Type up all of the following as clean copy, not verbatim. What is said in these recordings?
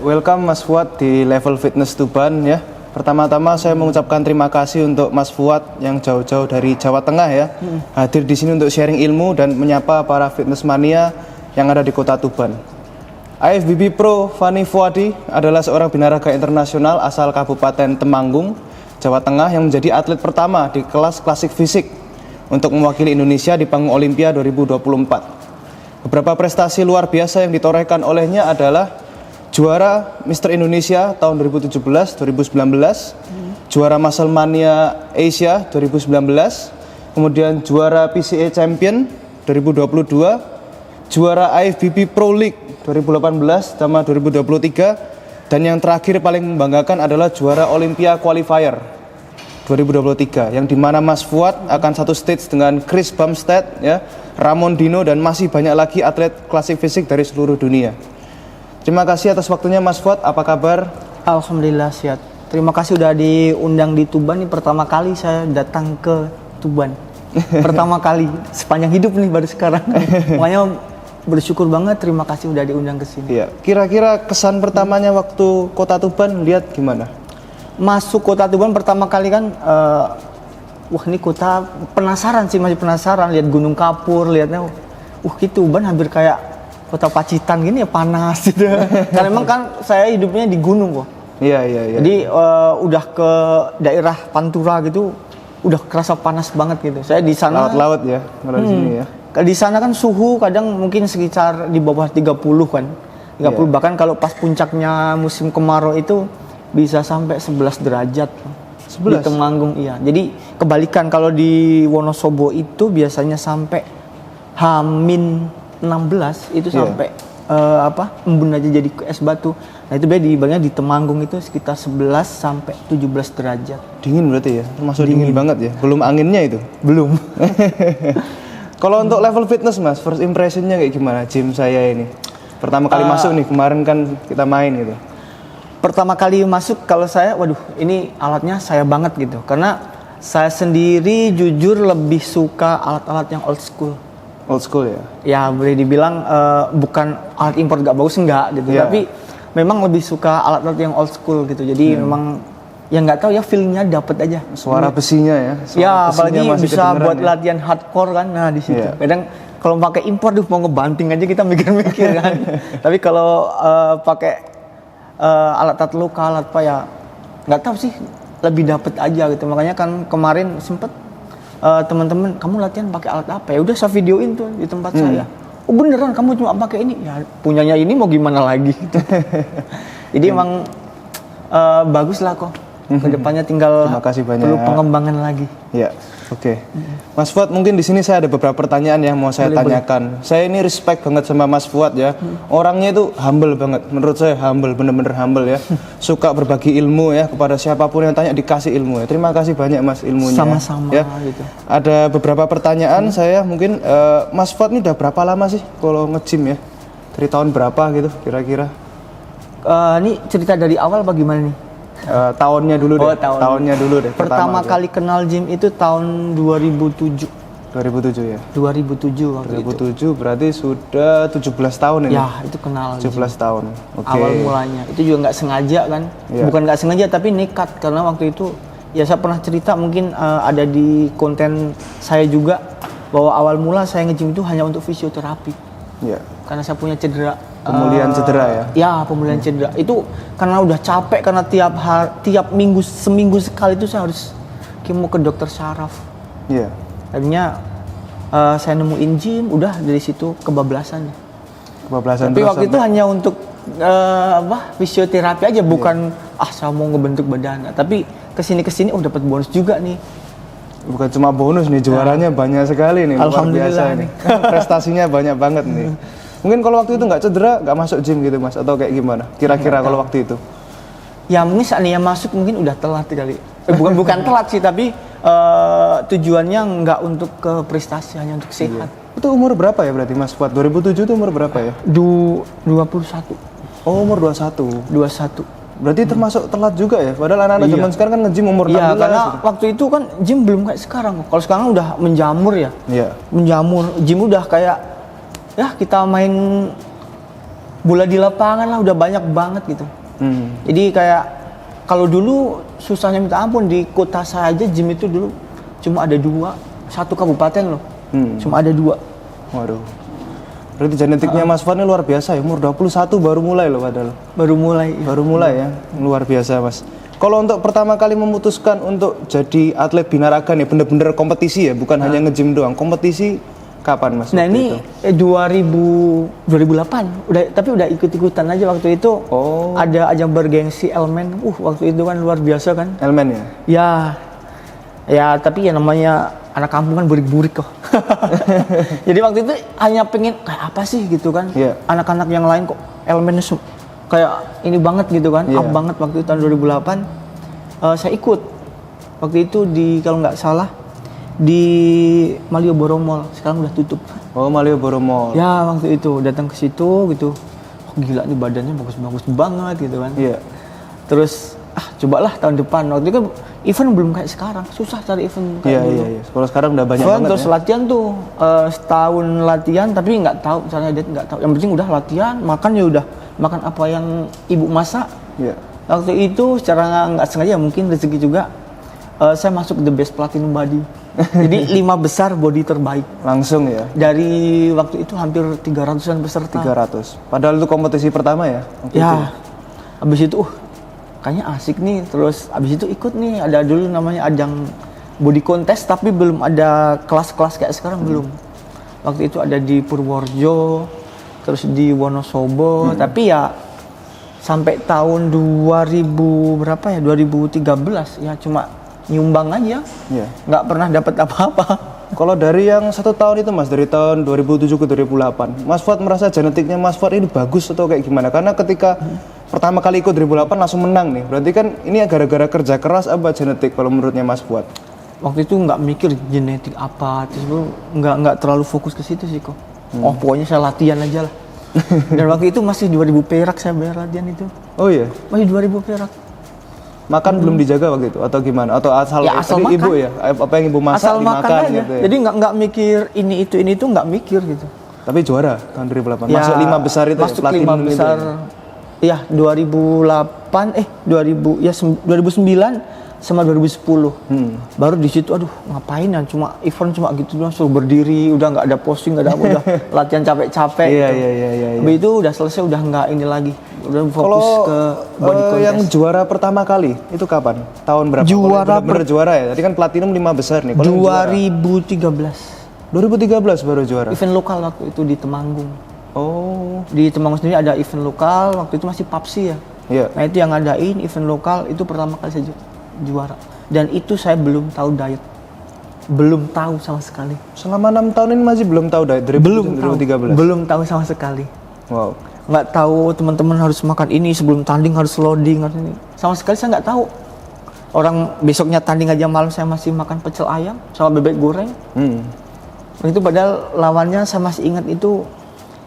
welcome Mas Fuad di Level Fitness Tuban ya. Pertama-tama saya mengucapkan terima kasih untuk Mas Fuad yang jauh-jauh dari Jawa Tengah ya, hadir di sini untuk sharing ilmu dan menyapa para fitness mania yang ada di Kota Tuban. IFBB Pro Fani Fuadi adalah seorang binaraga internasional asal Kabupaten Temanggung, Jawa Tengah yang menjadi atlet pertama di kelas klasik fisik untuk mewakili Indonesia di panggung Olimpia 2024. Beberapa prestasi luar biasa yang ditorehkan olehnya adalah juara Mr. Indonesia tahun 2017, 2019, juara Muscle Mania Asia 2019, kemudian juara PCA Champion 2022, juara IFBB Pro League 2018 sama 2023, dan yang terakhir paling membanggakan adalah juara Olympia Qualifier 2023, yang dimana Mas Fuad akan satu stage dengan Chris Bumstead, ya, Ramon Dino, dan masih banyak lagi atlet klasik fisik dari seluruh dunia. Terima kasih atas waktunya Mas Fuad, apa kabar? Alhamdulillah sehat. Terima kasih udah diundang di Tuban. Ini pertama kali saya datang ke Tuban. Pertama kali sepanjang hidup nih, baru sekarang. Makanya bersyukur banget, terima kasih udah diundang ke sini. Iya. Kira-kira kesan pertamanya waktu Kota Tuban lihat gimana? Masuk Kota Tuban pertama kali kan, wah ini kota, penasaran sih, masih penasaran lihat Gunung Kapur, lihatnya, gitu Tuban hampir kayak kota Pacitan gini ya, panas gitu. Karena memang kan saya hidupnya di gunung kok. Iya. Jadi udah ke daerah Pantura gitu, udah kerasa panas banget gitu. Saya di sana laut-laut ya, kalau di sini ya. Di sana kan suhu kadang mungkin sekitar di bawah 30 kan. 30 bahkan kalau pas puncaknya musim kemarau itu bisa sampai 11 derajat. 11 di Temanggung, iya. Jadi kebalikan, kalau di Wonosobo itu biasanya sampai -16 itu sampai embun aja jadi es batu. Nah itu beda dibaliknya di Temanggung itu sekitar 11 sampai 17 derajat. Dingin berarti ya? Termasuk dingin banget ya? Belum anginnya itu? Belum. Kalau untuk level fitness Mas, first impressionnya kayak gimana gym saya ini? Pertama kali masuk nih, kemarin kan kita main gitu. Pertama kali masuk, kalau saya, waduh ini alatnya saya banget gitu. Karena saya sendiri jujur lebih suka alat-alat yang old school. Old school ya? Ya boleh dibilang bukan alat impor gak bagus, enggak gitu. Tapi memang lebih suka alat-alat yang old school gitu. Jadi memang yang nggak tahu ya, feelnya dapet aja. Suara besinya ya? Apalagi bisa buat latihan hardcore kan. Nah di situ. Kadang kalau pakai impor mau ngebanting aja kita mikir-mikir kan. Tapi kalau pakai alat-alat lokal apa ya, nggak tahu sih, lebih dapet aja gitu. Makanya kan kemarin sempet teman-teman, kamu latihan pakai alat apa ya? Udah saya videoin tuh di tempat saya. Oh beneran kamu cuma pakai ini? Ya punyanya ini mau gimana lagi gitu. Jadi emang bagus lah kok. Kedepannya tinggal perlu pengembangan lagi. Ya, oke. Mas Fuad, mungkin di sini saya ada beberapa pertanyaan yang mau saya tanyakan. Saya ini respect banget sama Mas Fuad ya. Orangnya itu humble banget. Menurut saya humble, bener-bener humble ya. Suka berbagi ilmu ya kepada siapapun yang tanya, dikasih ilmu ya. Terima kasih banyak Mas ilmunya. Sama-sama ya. Gitu. Ada beberapa pertanyaan saya mungkin. Mas Fuad ini udah berapa lama sih kalau nge-gym ya? Dari tahun berapa gitu kira-kira? Ini cerita dari awal bagaimana nih? Tahunnya dulu deh. Tahunnya dulu deh. Pertama kali kenal gym itu tahun 2007. 2007 ya? 2007 waktu 2007 berarti sudah 17 tahun ini? Ya, itu kenal 17 gym. Tahun, oke. Awal mulanya, itu juga nggak sengaja kan? Bukan nggak sengaja, tapi nekat. Karena waktu itu, ya saya pernah cerita, mungkin ada di konten saya juga, bahwa awal mula saya nge-gym itu hanya untuk fisioterapi. Ya. Karena saya punya cedera. Pemulihan cedera ya? Ya, pemulihan cedera. Itu karena udah capek, karena tiap minggu, seminggu sekali itu saya harus mau ke dokter syaraf. Iya. Akhirnya saya nemuin gym, udah dari situ kebablasan. Kebablasan. Tapi waktu itu hanya untuk fisioterapi aja, bukan saya mau ngebentuk badan. Tapi kesini dapat bonus juga nih. Bukan cuma bonus nih, juaranya banyak sekali nih. Alhamdulillah nih. Prestasinya banyak banget nih. Mungkin kalau waktu itu nggak cedera, nggak masuk gym gitu Mas, atau kayak gimana? Kira-kira kalau waktu itu? Ya mungkin saat ini masuk mungkin udah telat kali. Bukan telat sih, tapi tujuannya nggak untuk ke prestasi, hanya untuk sehat. Itu umur berapa ya berarti Mas Fuad? 2007 itu umur berapa ya? 21. Oh, umur 21. 21. Berarti termasuk telat juga ya? Padahal anak-anak zaman sekarang kan nge-gym umur 16. Iya, karena waktu itu kan gym belum kayak sekarang. Kalau sekarang udah menjamur ya. Iya. Menjamur, gym udah kayak ya kita main bola di lapangan lah udah banyak banget gitu. Jadi kayak kalau dulu susahnya minta ampun, di kota saya aja gym itu dulu cuma ada 2, satu kabupaten loh. Cuma ada 2. Waduh. Berarti genetiknya Mas Fuad ini luar biasa ya, umur 21 baru mulai loh padahal. Baru mulai. Baru mulai ya, luar biasa Mas. Kalau untuk pertama kali memutuskan untuk jadi atlet binaraga nih, bener-bener kompetisi ya, bukan hanya nge-gym doang, kompetisi kapan Mas? Nah ini 2008, tapi udah ikut-ikutan aja waktu itu. Oh. Ada ajang bergengsi Elmen, waktu itu kan luar biasa kan. Elmen ya? Ya tapi ya namanya anak kampung kan burik-burik kok. Jadi waktu itu hanya pengen kayak apa sih gitu kan. Anak-anak yang lain kok elemennya kayak ini banget gitu kan. Up banget waktu itu tahun 2008. Saya ikut. Waktu itu di kalau nggak salah di Malioboro Mall, sekarang udah tutup. Oh, Malioboro Mall. Ya, waktu itu datang ke situ gitu. Gila nih badannya bagus-bagus banget gitu kan. Terus cobalah tahun depan. Waktu itu kan event belum kayak sekarang, susah cari event kayak dulu. Iya. Kalau sekarang udah banyak banget. Terus latihan tuh setahun latihan, tapi nggak tahu caranya diet, nggak tahu. Yang penting udah latihan, makan ya udah makan apa yang ibu masak. Waktu itu secara nggak sengaja mungkin rezeki juga, saya masuk the best platinum body. Jadi 5 besar body terbaik. Langsung ya? Dari waktu itu hampir 300-an peserta. 300. Padahal itu kompetisi pertama ya? Habis itu kayaknya asik nih, terus abis itu ikut nih, ada dulu namanya ajang body contest tapi belum ada kelas-kelas kayak sekarang. Belum. Waktu itu ada di Purworejo, terus di Wonosobo, tapi ya sampai tahun 2013 ya cuma nyumbang aja, nggak pernah dapat apa-apa. Kalau dari yang 1 tahun itu Mas, dari tahun 2007 ke 2008, Mas Fuad merasa genetiknya Mas Fuad ini bagus atau kayak gimana? Karena ketika pertama kali ikut 2008 langsung menang nih, berarti kan ini gara-gara kerja keras apa genetik kalau menurutnya Mas Fuad? Waktu itu nggak mikir genetik apa, terus nggak terlalu fokus ke situ sih kok. Pokoknya saya latihan aja lah. Dan waktu itu masih 2000 perak saya bayar latihan itu. Oh iya? Masih 2000 perak. Makan belum dijaga waktu itu atau gimana? Atau asal makan. Ibu ya? Apa yang ibu masak asal dimakan makan aja. gitu ya? Jadi nggak mikir ini itu nggak mikir gitu. Tapi juara tahun 2008. Masuk 5 besar itu masuk ya? 5 besar. Iya, 2009 sama 2010. Baru di situ aduh ngapain ya, cuma event cuma gitu doang, suruh berdiri, udah nggak ada posting, nggak ada apa, udah latihan capek-capek gitu. Iya. Habis itu udah selesai, udah nggak ini lagi. Udah fokus ke body contest. Yang juara pertama kali itu kapan? Tahun berapa? Bener juara ya. Tadi kan platinum 5 besar nih. 2013 baru juara. Event lokal waktu itu di Temanggung. Oh. Di Temanggung sendiri ada event lokal, waktu itu masih PAPSI ya. Nah itu yang ngadain event lokal, itu pertama kali saya juara. Dan itu saya belum tahu diet. Belum tahu sama sekali. Selama 6 tahun ini masih belum tahu diet? Dari 2013? Belum tahu sama sekali. Wow. Nggak tahu teman-teman harus makan ini, sebelum tanding harus loading, harus ini. Sama sekali saya nggak tahu. Orang besoknya tanding aja malam saya masih makan pecel ayam sama bebek goreng. Itu padahal lawannya saya masih ingat itu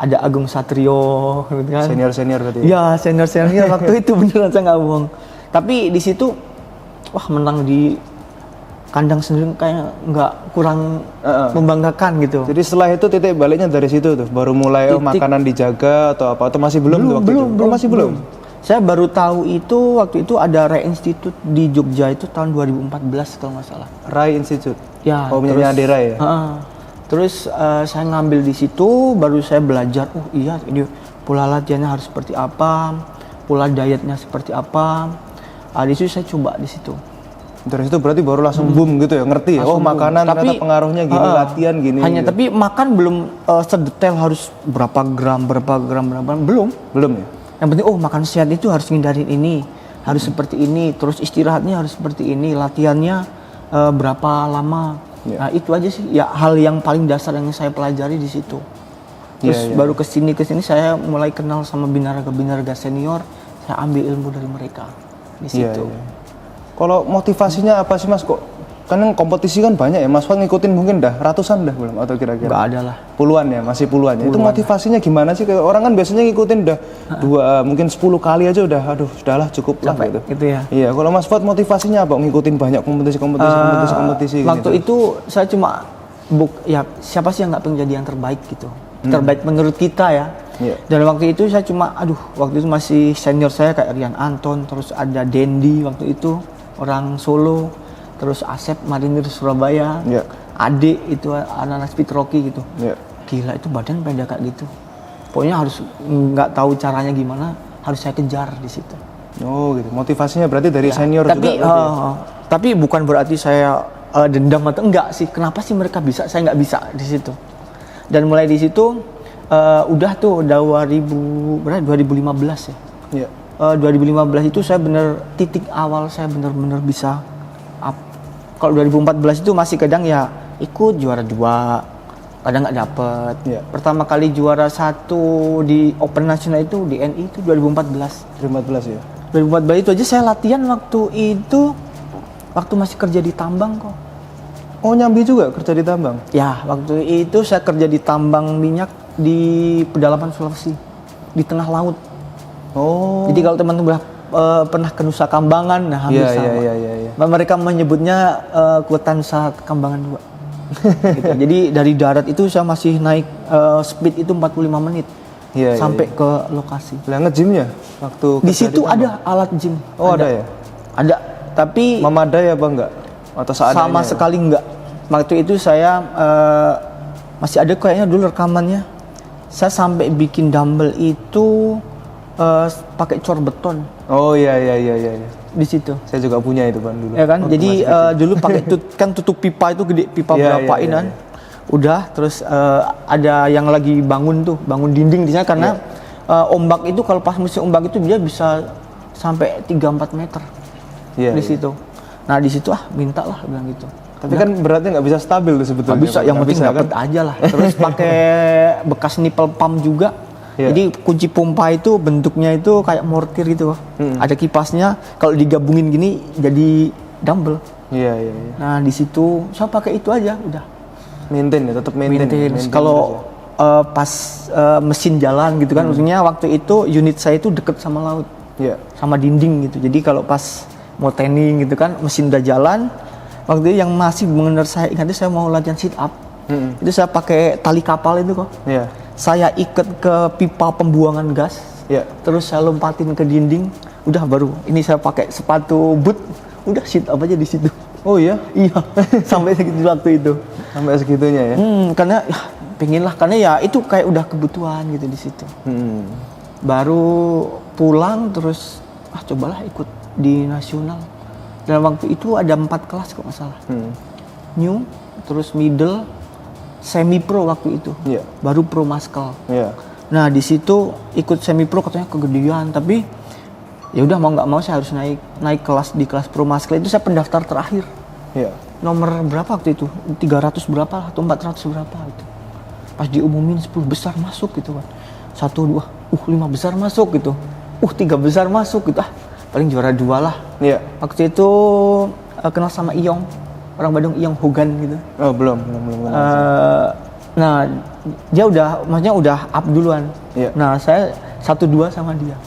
ada Agung Satrio, gitu kan. Senior berarti. Ya senior waktu itu beneran saya nggak bohong. Tapi di situ menang di kandang sendiri kayak nggak kurang membanggakan gitu. Jadi setelah itu titik baliknya dari situ tuh, baru mulai makanan dijaga atau apa, atau masih belum waktu itu? Masih belum. Saya baru tahu itu waktu itu ada Rai Institute di Jogja itu tahun 2014 kalau nggak salah. Rai Institute. Ya. Oh, punya Ade Rai ya. Terus saya ngambil di situ, baru saya belajar. Oh iya, ini pola latihannya harus seperti apa, pola dietnya seperti apa. Di situ saya coba di situ. Dari situ berarti baru langsung boom gitu ya, ngerti ya? Oh makanan ternyata pengaruhnya gini, latihan gini. Hanya gitu. Tapi makan belum sedetail harus berapa gram, belum ya? Yang penting makan sehat itu harus hindarin ini, harus seperti ini, terus istirahatnya harus seperti ini, latihannya berapa lama. Nah itu aja sih, ya hal yang paling dasar yang saya pelajari di situ. Terus baru kesini saya mulai kenal sama binaraga senior, saya ambil ilmu dari mereka di situ. Kalau motivasinya apa sih Mas kok? Kan kompetisi kan banyak ya, Mas Fuad ngikutin mungkin dah ratusan dah belum atau kira-kira? Nggak ada lah. Puluhan ya, masih puluhan. Itu motivasinya gimana sih? Kayak orang kan biasanya ngikutin udah mungkin 10 kali aja udah, aduh sudahlah cukup lah gitu. Gitu ya. Iya, kalau Mas Fuad motivasinya apa? Ngikutin banyak kompetisi waktu gitu. itu saya cuma siapa sih yang nggak pengen jadi yang terbaik gitu. Terbaik menurut kita ya. Iya. Dan waktu itu saya cuma, waktu itu masih senior saya kayak Rian Anton, terus ada Dendi waktu itu orang Solo, terus Asep Marinir Surabaya, Iya. Ade itu anak-anak speed Rocky gitu. Iya. Gila itu badan pendek kayak gitu. Pokoknya harus nggak tahu caranya gimana, harus saya kejar di situ. Oh gitu. Motivasinya berarti dari senior Tapi juga. Berarti ya? tapi bukan berarti saya dendam atau enggak sih. Kenapa sih mereka bisa, saya nggak bisa di situ. Dan mulai di situ udah tuh 2015 ya. Iya. 2015 itu saya bener titik awal saya bener-bener bisa up. Kalau 2014 itu masih kadang ya ikut juara 2, kadang nggak dapet. Iya. Pertama kali juara 1 di Open Nasional itu di NI itu 2014. 2014 ya. 2014 itu aja saya latihan waktu masih kerja di tambang kok. Oh nyambi juga kerja di tambang? Ya waktu itu saya kerja di tambang minyak di pedalaman Sulawesi di tengah laut. Oh. Jadi kalau teman-teman pernah ke Nusa Kambangan, nah hampir Iya, sama. iya. Mereka menyebutnya Kota Nusa Kambangan 2. Gitu. Jadi dari darat itu saya masih naik speed itu 45 menit sampai ke lokasi. Lah nge-gymnya waktu Di situ ada alat gym. Oh ada ya? Ada, tapi Memadai apa enggak? Atau seadanya? sama sekali enggak. Waktu itu saya masih ada kayaknya dulu rekamannya. Saya sampai bikin dumbbell itu pakai cor beton. Oh iya. Di situ. Saya juga punya itu Bang dulu. Ya kan? Waktu Jadi masih kecil. dulu pakai kan tutup pipa itu gede, pipa Iya, berapa iya, kan? iya. Udah, terus ada yang lagi bangun dinding di sana karena ombak itu kalau pas musim ombak itu dia bisa sampai 3-4 meter di situ. Nah di situ mintalah bilang gitu. Tapi kan beratnya nggak bisa stabil tuh sebetulnya. Nggak bisa, yang penting bisa, dapat aja lah. Terus pakai bekas nipple pump juga. Iya. Jadi kunci pompa itu bentuknya itu kayak mortir gitu. Ada kipasnya. Kalau digabungin gini jadi dumbbell. Iya. Nah di situ saya pakai itu aja udah. Maintain ya, tetap maintain. Kalau pas mesin jalan gitu kan, maksudnya waktu itu unit saya itu deket sama laut, sama dinding gitu. Jadi kalau pas mau training gitu kan, mesin udah jalan. Waktu itu yang masih benar saya ingat itu saya mau latihan sit up. Itu saya pakai tali kapal itu kok. Iya. Saya ikat ke pipa pembuangan gas. Iya. Terus saya lompatin ke dinding. Udah baru ini saya pakai sepatu boot. Udah sit up aja di situ. Oh iya? Iya. Sampai segitu waktu itu. Sampai segitunya ya? Karena ya, pengen lah. Karena ya itu kayak udah kebutuhan gitu di situ. Baru pulang terus cobalah ikut di nasional. Dan waktu itu ada 4 kelas kok nggak salah. New, terus middle, semi pro waktu itu. Iya. Baru pro muscle. Iya. Nah di situ ikut semi pro katanya kegedean, tapi ya udah mau nggak mau saya harus naik kelas di kelas pro muscle itu saya pendaftar terakhir. Iya. Nomor berapa waktu itu? 300 berapa lah atau 400 berapa itu. Pas diumumin 10 besar masuk gitu kan. 1, 2, 5 besar masuk gitu. 3 besar masuk gitu. Paling juara 2 lah. Iya. Waktu itu kenal sama Iyong. Orang Bandung Iyong Hogan gitu. Oh belum. Nah, dia maksudnya udah up duluan. Iya. Nah, saya 1-2 sama dia.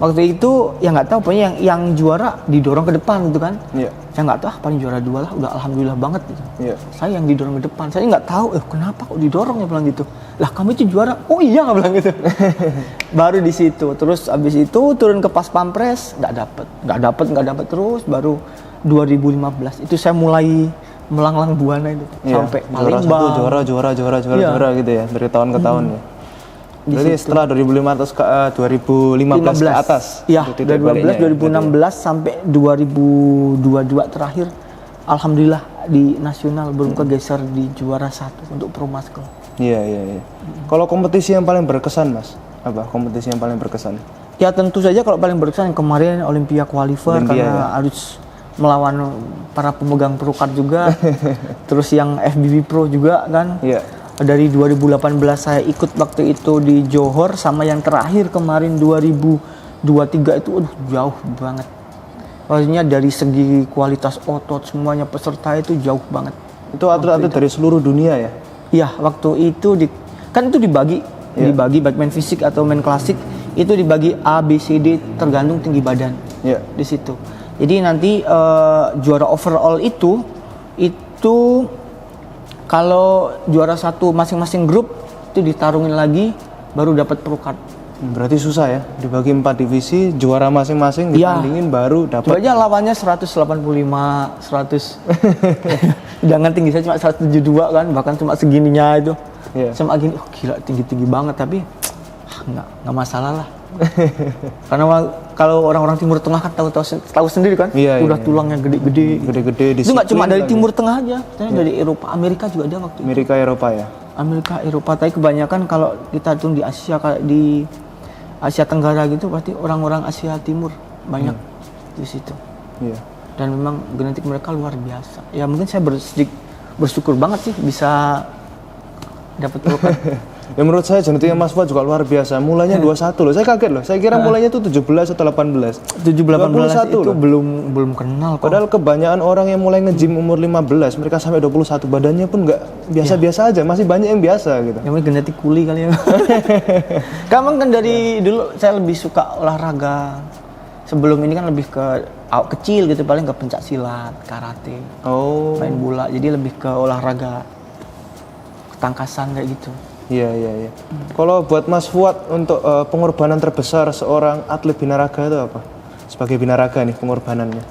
Waktu itu ya nggak tahu, pokoknya yang juara didorong ke depan gitu kan. Iya. Saya nggak tahu, paling juara 2 lah, udah alhamdulillah banget gitu. Iya. Saya yang didorong ke depan, saya nggak tahu, kenapa kok didorong ya bilang gitu. Lah kamu itu juara, oh iya bilang gitu. Baru di situ, terus abis itu turun ke pas pampres, nggak dapet terus, baru 2015 itu saya mulai melanglang buana itu sampai Palembang. Juara gitu ya dari tahun ke tahun ya. Jadi setelah 2015 ke atas. Iya, 2015, 2016 sampai 2022 terakhir alhamdulillah di nasional belum kegeser di juara 1 untuk pro muscle. Iya. Kalau kompetisi yang paling berkesan, Mas? Apa kompetisi yang paling berkesan? Ya tentu saja kalau paling berkesan yang kemarin Olympia Qualifier karena harus melawan para pemegang pro card juga. Terus yang FBB Pro juga kan. Iya. Dari 2018 saya ikut waktu itu di Johor, sama yang terakhir kemarin 2023 itu jauh banget. Maksudnya dari segi kualitas otot semuanya peserta itu jauh banget. Itu atlet-atlet dari seluruh dunia ya? Iya, waktu itu kan itu dibagi baik main fisik atau main klasik itu dibagi A, B, C, D tergantung tinggi badan. Iya. Di situ. Jadi nanti juara overall itu kalau juara 1 masing-masing grup itu ditarungin lagi baru dapat pro card. Berarti susah ya, dibagi 4 divisi, juara masing-masing ditandingin baru dapat. Coba aja lawannya 185, 100. Jangan tinggi, saya cuma 172 kan, bahkan cuma segininya itu. Sama gini, gila tinggi-tinggi banget, tapi nggak masalah lah. Karena kalau orang-orang Timur Tengah kan tahu sendiri kan, udah tulangnya gede-gede. Itu nggak cuma dari Timur Tengah aja, dari Eropa, Amerika juga ada waktu itu. Amerika, Eropa, tapi kebanyakan kalau kita tuh di Asia, kayak di Asia Tenggara gitu, pasti orang-orang Asia Timur banyak di situ. Dan memang genetik mereka luar biasa. Ya mungkin saya bersyukur banget sih bisa dapat pro card. Ya menurut saya genetiknya Mas Fuad juga luar biasa. Mulainya 21 loh. Saya kaget loh. Saya kira mulainya tuh 17 atau 18. 17-18 itu loh. belum kenal kok. Padahal kebanyakan orang yang mulai nge-gym umur 15, mereka sampai 21 badannya pun nggak biasa-biasa aja, masih banyak yang biasa gitu. Yang genetik kuli kali ya. Kamu kan dari dulu saya lebih suka olahraga. Sebelum ini kan lebih ke kecil gitu, paling ke pencak silat, karate, main bola. Jadi lebih ke olahraga ketangkasan kayak gitu. Iya. Kalau buat Mas Fuad untuk pengorbanan terbesar seorang atlet binaraga itu apa? Sebagai binaraga nih pengorbanannya.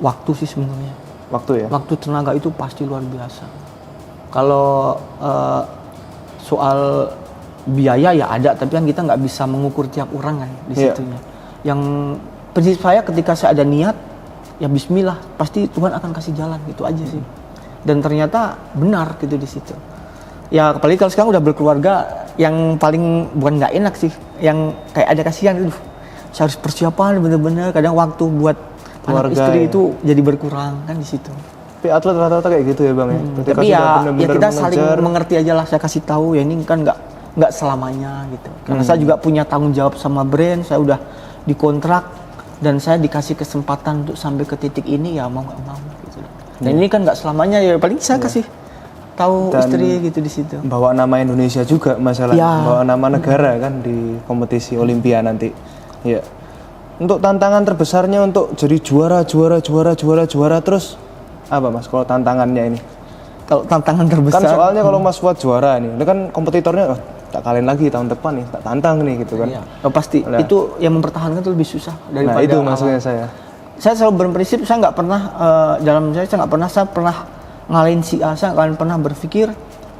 Waktu sih sebenarnya. Waktu ya? Waktu, tenaga itu pasti luar biasa. Kalau soal biaya ya ada, tapi kan kita nggak bisa mengukur tiap orang kan di situnya. Yang prinsip saya ketika saya ada niat, ya bismillah, pasti Tuhan akan kasih jalan, itu aja sih. Dan ternyata benar gitu di situ. Ya apalagi kalau sekarang udah berkeluarga, yang paling bukan nggak enak sih, yang kayak ada kasihan, saya harus persiapan bener-bener, kadang waktu buat anak istri itu jadi berkurang kan di situ. Tapi atlet rata-rata kayak gitu ya Bang ya. Tapi ya kita saling mengerti aja lah, saya kasih tahu ya ini kan nggak selamanya gitu. Karena saya juga punya tanggung jawab sama brand, saya udah dikontrak dan saya dikasih kesempatan untuk sampai ke titik ini, ya mau nggak mau gitu. Dan ini kan nggak selamanya, ya paling saya kasih tahu istri gitu di situ. Bawa nama Indonesia juga masalahnya, bawa nama negara kan di kompetisi Olimpiade nanti. Ya. Untuk tantangan terbesarnya untuk jadi juara terus apa Mas kalau tantangannya ini? Kalau tantangan terbesar kan soalnya kalau Mas Fuad juara nih, ini kan kompetitornya tak kalahin lagi tahun depan nih, tak tantang nih gitu kan. Pasti itu yang mempertahankan itu lebih susah daripada itu maksudnya saya. Saya selalu berprinsip, saya nggak pernah saya pernah ngalahin si A, saya nggak pernah berpikir,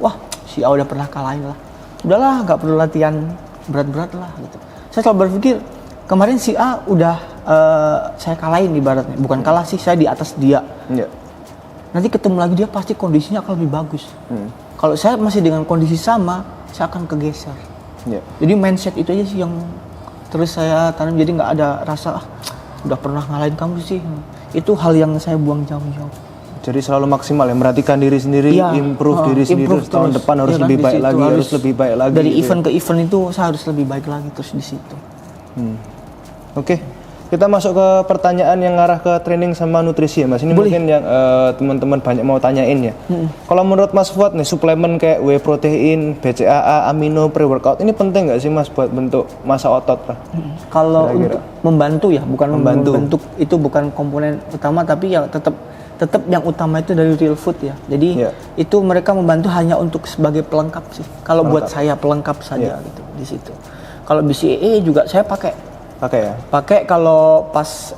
wah si A udah pernah kalahin lah, udahlah nggak perlu latihan berat-berat lah gitu. Saya selalu berpikir, kemarin si A udah saya kalahin ibaratnya, bukan kalah sih, saya di atas dia. Nanti ketemu lagi dia pasti kondisinya akan lebih bagus. Kalau saya masih dengan kondisi sama, saya akan kegeser. Jadi mindset itu aja sih yang terus saya tanam, jadi nggak ada rasa udah pernah ngalahin kamu sih. Itu hal yang saya buang jauh-jauh. Jadi selalu maksimal ya, merhatikan diri sendiri, improve diri sendiri, tahun depan harus lebih baik lagi, harus lebih baik lagi. Dari event ke event itu saya harus lebih baik lagi terus di situ. Oke. Kita masuk ke pertanyaan yang ngarah ke training sama nutrisi ya Mas. Ini mungkin yang teman-teman banyak mau tanyain ya. Kalau menurut Mas Fuad nih, suplemen kayak whey protein, BCAA, amino, pre-workout ini penting nggak sih Mas buat bentuk massa otot lah? Kalau untuk membantu ya, bukan membentuk, itu bukan komponen utama, tapi yang tetap yang utama itu dari real food ya. Jadi itu mereka membantu hanya untuk sebagai pelengkap sih. Kalau buat saya pelengkap saja gitu di situ. Kalau BCAA juga saya pakai ya? Pakai kalau pas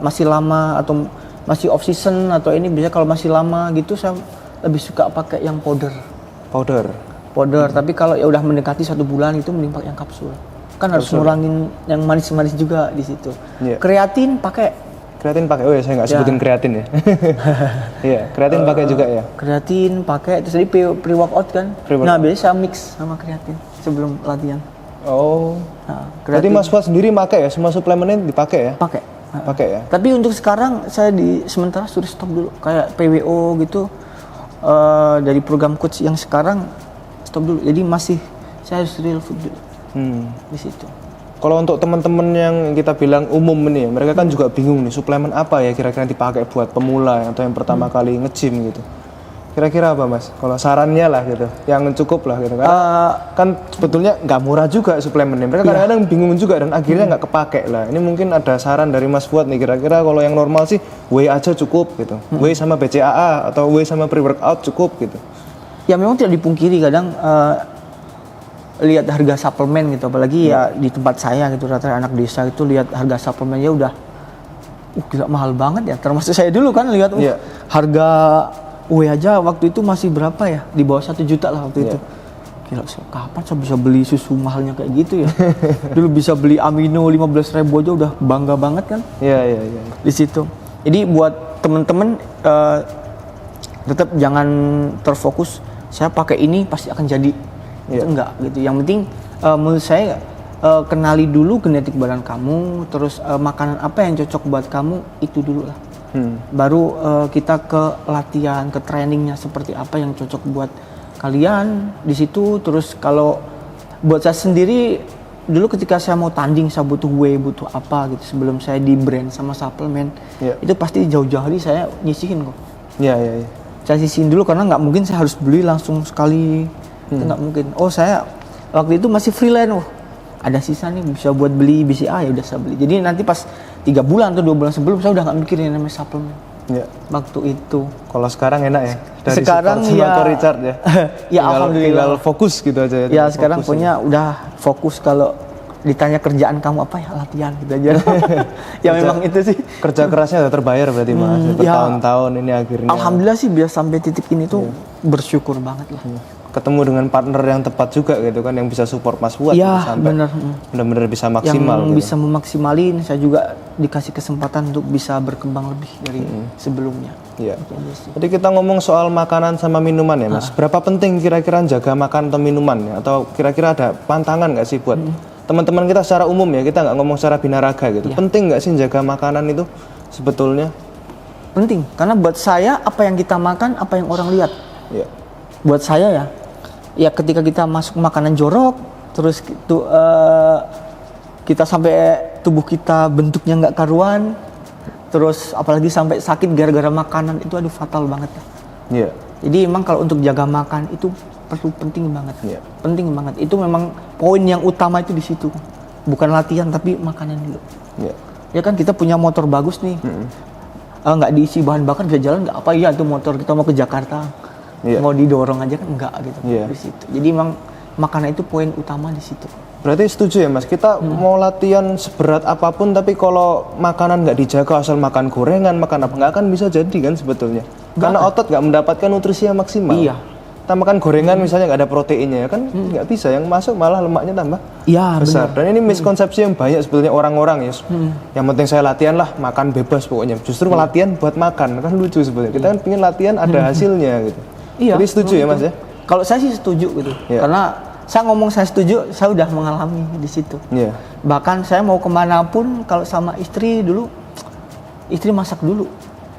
masih lama atau masih off season atau ini, biasanya kalau masih lama gitu saya lebih suka pakai yang powder. Tapi kalau ya udah mendekati 1 bulan itu mending pakai yang kapsul. Kan harus ngurangin yang manis-manis juga di situ. Kreatin pakai. Oh ya, saya nggak sebutin kreatin ya. Iya, kreatin pakai juga ya. Kreatin pakai, terus tadi pre-workout kan. Nah, biasanya saya mix sama kreatin sebelum latihan. Berarti Mas Fuad sendiri pakai ya, semua suplemennya dipakai ya? Pakai ya. Tapi untuk sekarang saya sementara sudah stop dulu, kayak PWO gitu, dari program coach yang sekarang stop dulu. Jadi masih saya harus real food dulu di situ. Kalau untuk teman-teman yang kita bilang umum ini, mereka kan juga bingung nih, suplemen apa ya kira-kira dipakai buat pemula atau yang pertama kali nge-gym gitu. Kira-kira apa Mas? Kalau sarannya lah gitu, yang cukup lah gitu kan? Kan sebetulnya nggak murah juga suplemennya. Mereka kadang-kadang bingung juga dan akhirnya nggak kepake lah. Ini mungkin ada saran dari Mas Fuad nih, kira-kira kalau yang normal sih whey aja cukup gitu. Whey sama BCAA atau whey sama pre-workout cukup gitu. Ya memang tidak dipungkiri kadang lihat harga suplemen gitu, apalagi ya di tempat saya gitu, rata-rata anak desa itu lihat harga suplemennya udah gila mahal banget ya. Termasuk saya dulu kan lihat harga whey aja waktu itu masih berapa ya, di bawah 1 juta lah waktu itu. Gila, kapan saya bisa beli susu mahalnya kayak gitu ya? Dulu bisa beli amino 15.000 aja udah bangga banget kan? Iya. Di situ. Jadi buat temen-temen tetap jangan terfokus saya pakai ini pasti akan jadi. Itu enggak gitu. Yang penting menurut saya kenali dulu genetik badan kamu, terus makanan apa yang cocok buat kamu itu dulu lah. Baru kita ke latihan, ke trainingnya seperti apa yang cocok buat kalian di situ. Terus kalau buat saya sendiri dulu ketika saya mau tanding saya butuh whey, butuh apa gitu sebelum saya di brand sama suplemen itu pasti jauh-jauh hari saya nyisihin kok. Iya. Saya sisihin dulu karena nggak mungkin saya harus beli langsung sekali. Itu nggak mungkin. Oh saya waktu itu masih freelance, ada sisa nih bisa buat beli BCA ya udah saya beli. Jadi nanti pas 3 bulan atau 2 bulan sebelum saya udah nggak mikirin namanya suplemen. Waktu itu. Kalau sekarang enak ya. Dari sekarang ya. Ke Richard ya. Ya alhamdulillah. Tinggal fokus gitu aja. Ya sekarang punya udah fokus, kalau ditanya kerjaan kamu apa ya latihan gitu aja. Ya memang itu sih. Kerja kerasnya udah terbayar berarti Mas. Bertahun-tahun ini akhirnya. Alhamdulillah sih biasa sampai titik ini tuh bersyukur banget lah. Ketemu dengan partner yang tepat juga gitu kan, yang bisa support Mas Fuad sampai benar-benar bisa maksimal. Yang bisa memaksimalin, saya juga dikasih kesempatan untuk bisa berkembang lebih dari sebelumnya. Iya. Jadi kita ngomong soal makanan sama minuman ya Mas. Berapa penting kira-kira jaga makan atau minuman ya? Atau kira-kira ada pantangan nggak sih buat teman-teman kita secara umum ya? Kita nggak ngomong secara binaraga gitu. Penting nggak sih jaga makanan itu sebetulnya? Penting, karena buat saya apa yang kita makan, apa yang orang lihat. Buat saya ya ketika kita masuk makanan jorok, terus itu kita sampai tubuh kita bentuknya nggak karuan, terus apalagi sampai sakit gara-gara makanan, itu aduh fatal banget ya. Jadi emang kalau untuk jaga makan itu penting banget. Penting banget. Itu memang poin yang utama itu di situ. Bukan latihan tapi makanan dulu. Ya kan kita punya motor bagus nih. Nggak diisi bahan bakar bisa jalan nggak apa ya, itu motor kita mau ke Jakarta. Mau didorong aja kan enggak gitu di situ. Jadi memang makanan itu poin utama di situ. Berarti setuju ya Mas, kita mau latihan seberat apapun tapi kalau makanan nggak dijaga, asal makan gorengan, makan apa, nggak akan bisa jadi kan sebetulnya. Karena otot nggak mendapatkan nutrisi yang maksimal. Kita makan gorengan misalnya nggak ada proteinnya kan nggak bisa, yang masuk malah lemaknya tambah besar. Dan ini miskonsepsi yang banyak sebetulnya orang-orang ya. Yang penting saya latihan lah, makan bebas pokoknya. Justru latihan buat makan kan lucu sebetulnya. Kita kan pengen latihan ada hasilnya gitu. Jadi setuju ya Mas ya? Kalau saya sih setuju gitu. Karena saya ngomong saya setuju, saya udah mengalami di situ. Bahkan saya mau kemanapun kalau sama istri dulu, istri masak dulu.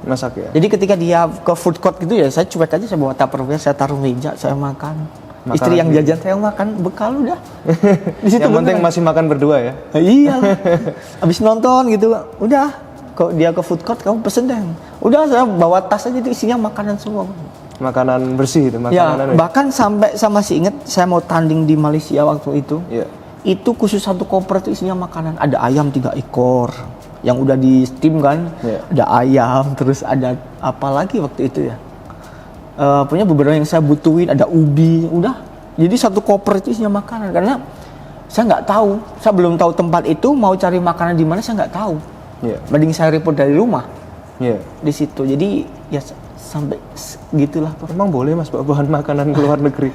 Masak ya? Jadi ketika dia ke food court gitu ya, saya cuek aja, saya bawa tupperware, saya taruh meja, saya makan. Istri yang jajan saya makan bekal udah. Di situ yang penting masih makan berdua ya? Iya. Habis nonton gitu, udah. Kok dia ke food court, kamu pesen deh. Udah, saya bawa tas aja itu isinya makanan semua. Makanan bersih itu, makanan bahkan sampai saya masih ingat saya mau tanding di Malaysia waktu itu. Itu khusus satu koper itu isinya makanan. Ada ayam 3 ekor yang udah di steam kan. Ada ayam, terus ada apa lagi waktu itu ya. Punya beberapa yang saya butuhin, ada ubi, udah. Jadi satu koper itu isinya makanan karena saya nggak tahu, saya belum tahu tempat itu, mau cari makanan di mana saya nggak tahu. Mending saya repot dari rumah. Di situ. Jadi ya sampai gitulah. Emang boleh Mas bawa bahan makanan ke luar negeri?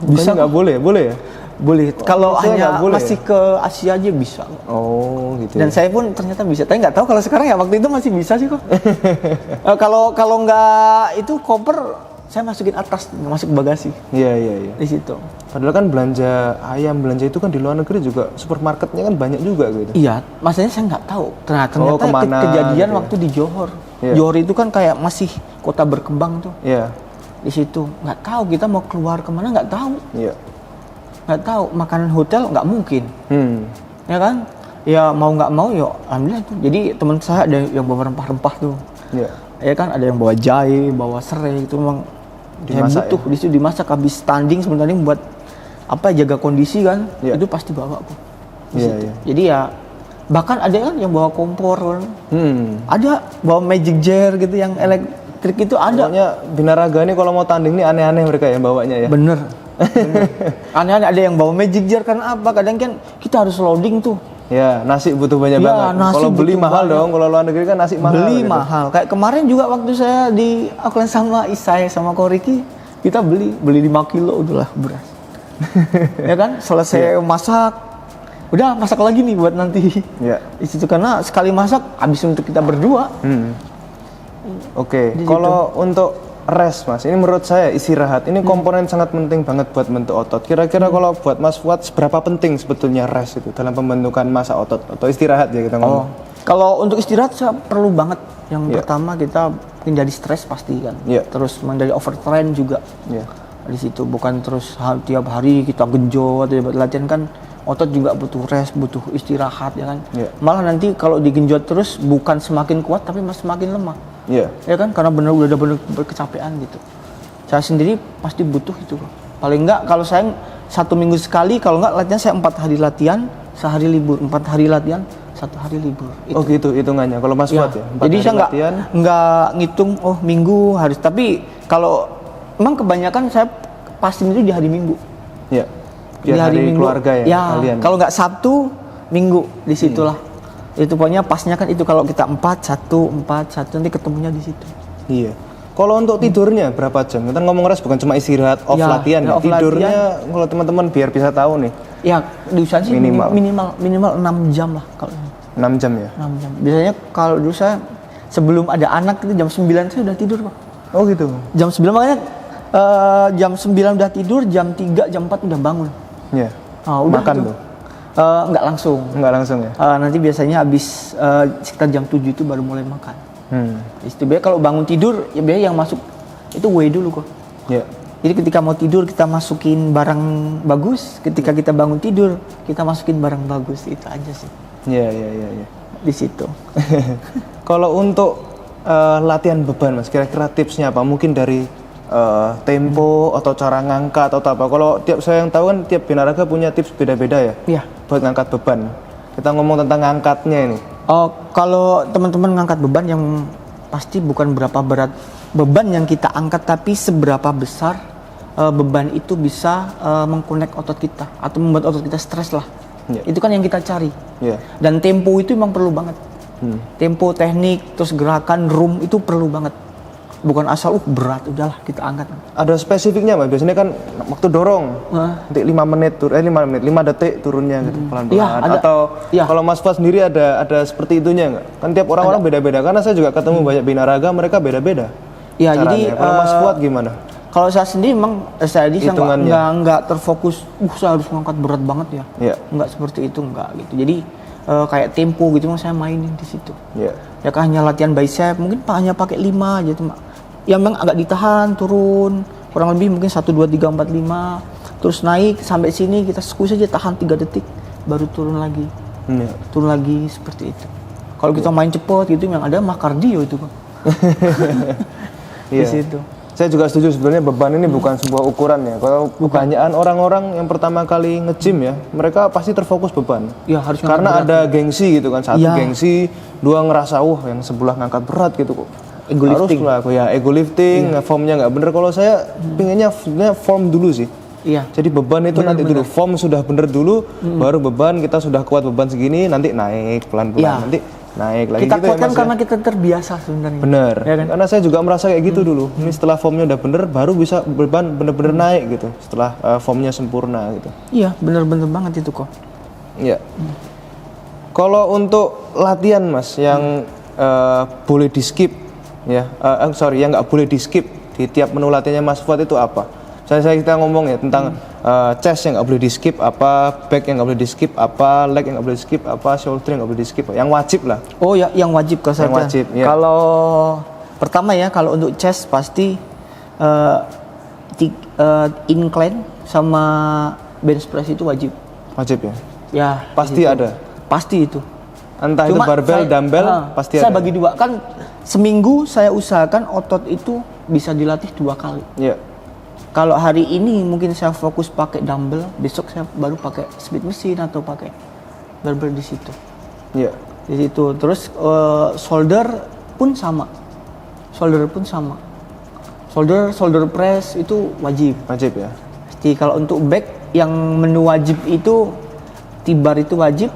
Bisa nggak boleh? Boleh ya? Boleh. Kalau hanya masih ke Asia aja bisa. Oh gitu. Dan saya pun ternyata bisa. Tapi nggak tahu kalau sekarang ya, waktu itu masih bisa sih kok. Kalau nggak itu koper saya masukin atas, masuk ke bagasi. Iya. Di situ. Padahal kan belanja ayam, belanja itu kan di luar negeri juga supermarketnya kan banyak juga gitu. Iya, maksudnya saya nggak tahu. Ternyata kejadian gitu waktu di Johor. Johor itu kan kayak masih kota berkembang tuh. Di situ nggak tahu kita mau keluar kemana, nggak tahu. Nggak tahu, makanan hotel nggak mungkin. Ya kan? Ya mau nggak mau ya alhamdulillah tuh. Jadi teman saya ada yang bawa rempah-rempah tuh. Ya kan, ada yang bawa jahe, bawa serai, itu memang dimasak butuh di situ, dimasak habis standing sebenarnya buat apa, jaga kondisi kan. Itu pasti bawa kok. Jadi ya bahkan ada kan yang bawa kompor kan. Ada bawa magic jar gitu yang elektrik itu ada. Pokoknya binaraga ini kalau mau tanding nih aneh-aneh mereka yang bawanya ya. Bener. Aneh-aneh ada yang bawa magic jar karena apa? Kadang kan kita harus loading tuh. Ya, nasi butuh banyak Ya, banget. nasi Kalau beli butuh mahal banyak. dong, kalau luar negeri kan nasi mahal. Beli gitu. mahal. Kayak kemarin juga waktu saya di Auckland sama Isai sama Koriki, kita beli 5 kilo udahlah beras. Ya kan? Selesai masak, udah masak lagi nih buat nanti. Ya. Di situ karena sekali masak habis untuk kita berdua. Oke, Di kalau untuk rest Mas, ini menurut saya istirahat ini komponen sangat penting banget buat bentuk otot. Kira-kira kalau buat Mas Fuad seberapa penting sebetulnya rest itu dalam pembentukan massa otot atau istirahat ya kita ngomong. Kalau untuk istirahat saya perlu banget. Yang Iya. pertama kita hindari stres pasti kan. Iya. Terus menghindari overtrain juga. Ya. Di situ bukan terus tiap hari kita genjot buat latihan kan, otot juga butuh rest, butuh istirahat ya kan. Iya. Malah nanti kalau digenjot terus bukan semakin kuat tapi malah semakin lemah. Iya. Ya kan karena udah bener berkecapean gitu. Saya sendiri pasti butuh itu kok. Paling enggak kalau saya 1 minggu sekali, kalau enggak latihan saya 4 hari latihan, sehari libur, 4 hari latihan, 1 hari libur. Itu. Oh gitu hitungannya. Kalau Mas Fuad ya. 4 Jadi hari saya latihan. nggak ngitung oh minggu harus, tapi kalau emang kebanyakan saya pasti itu di hari Minggu. Ya. Biar hari keluarga ya, kalian. Kalau nggak Sabtu, Minggu di situlah. Itu pokoknya pasnya kan itu kalau kita 4-1 nanti ketemunya di situ. Iya. Kalau untuk tidurnya berapa jam? Kita ngomong rest bukan cuma istirahat, off Ya, latihan. ya, off Tidurnya kalau teman-teman biar bisa tahu nih. Ya diusahain sih Minimal. minimal 6 jam lah kalau 6 jam ya. 6 jam. Biasanya kalau dulu saya sebelum ada anak itu jam 9 saya udah tidur Pak. Oh gitu. Jam 9 makanya jam 9 udah tidur, jam 3, jam 4 udah bangun. Ya. Udah Makan gitu. tuh. Enggak langsung. Enggak langsung ya. Nanti biasanya habis sekitar jam 7 itu baru mulai makan. Itu biasanya kalau bangun tidur ya biasanya yang masuk itu whey dulu kok. Ya. Jadi ketika mau tidur kita masukin barang bagus, ketika kita bangun tidur kita masukin barang bagus, itu aja sih Ya. di situ. Kalau untuk latihan beban Mas, kira-kira tipsnya apa? Mungkin dari tempo atau cara ngangkat atau apa? Kalau tiap saya yang tahu kan tiap binaraga punya tips beda-beda ya. Iya. Buat ngangkat beban. Kita ngomong tentang ngangkatnya ini. Kalau teman-teman ngangkat beban yang pasti bukan berapa berat beban yang kita angkat, tapi seberapa besar beban itu bisa mengkonek otot kita atau membuat otot kita stres lah. Ya. Itu kan yang kita cari. Ya. Dan tempo itu memang perlu banget. Tempo, teknik, terus gerakan, room itu perlu banget. Bukan asal berat udahlah kita angkat. Ada spesifiknya Mas. Biasanya kan waktu dorong nanti 5 menit 5 detik turunnya gitu pelan-pelan. Iya, ada. Atau Iya. kalau Mas Fuad sendiri ada seperti itunya nggak? Kan tiap orang beda-beda. Karena saya juga ketemu banyak binaraga, mereka beda-beda. Ya, caranya. jadi Kalau Mas Fuad gimana? Kalau saya sendiri memang saya Hitungannya. nggak terfokus. Saya harus ngangkat berat banget ya. Iya. Nggak seperti itu nggak gitu. Jadi kayak tempo gitu saya mainin di situ. Iya. Ya kan hanya latihan bicep, mungkin hanya pakai 5 aja tuh. Ya memang agak ditahan, turun kurang lebih mungkin 1 2 3 4 5. Terus naik sampai sini kita squeeze aja, tahan 3 detik baru turun lagi. Iya. Turun lagi seperti itu. Kalau kita main cepet gitu yang ada mah kardio itu kok. Di Iya. situ. Saya juga setuju sebenarnya beban ini bukan sebuah ukuran ya. Kalau kebanyakan orang-orang yang pertama kali nge-gym ya, mereka pasti terfokus beban. Ya harus Karena ngangkat berat. ada gengsi gitu kan. Satu Iya. gengsi, 2 ngerasa yang sebelah ngangkat berat gitu kok. Ego lifting. Harus lah aku ya ego lifting, formnya nggak bener. Kalau saya pinginnya form dulu sih. Iya. Jadi beban itu nanti dulu, form sudah bener dulu, baru beban kita sudah kuat beban segini, nanti naik pelan-pelan, Iya. nanti naik lagi Kita gitu kuat kan Mas, karena kita terbiasa sebenarnya. Bener, Ya kan? karena saya juga merasa kayak gitu dulu. Ini setelah formnya udah bener, baru bisa beban bener-bener naik gitu. Setelah formnya sempurna gitu. Iya, bener-bener banget itu kok. Iya. Kalau untuk latihan Mas, yang boleh di skip, ya, yang nggak boleh di skip di tiap menu latihannya Mas Fuad itu apa? Saya kita ngomong ya tentang chest yang nggak boleh di skip apa, back yang nggak boleh di skip apa, leg yang nggak boleh di skip apa, shoulder yang nggak boleh di skip, yang wajib lah. Oh ya, yang wajib kalau saya. Yang wajib, ya. Kalau pertama ya, kalau untuk chest pasti incline sama bench press itu wajib. Wajib ya. Ya. Pasti itu. ada. Pasti itu. Entah itu barbel, dumbbell, pasti saya ada. bagi dua kan, seminggu saya usahakan otot itu bisa dilatih 2 kali. Iya. Kalau hari ini mungkin saya fokus pakai dumbbell, besok saya baru pakai speed machine atau pakai barbell di situ. Iya. Di situ. Terus shoulder pun sama. Shoulder press itu wajib. Wajib ya. Jadi kalau untuk back yang menu wajib itu T-bar itu wajib.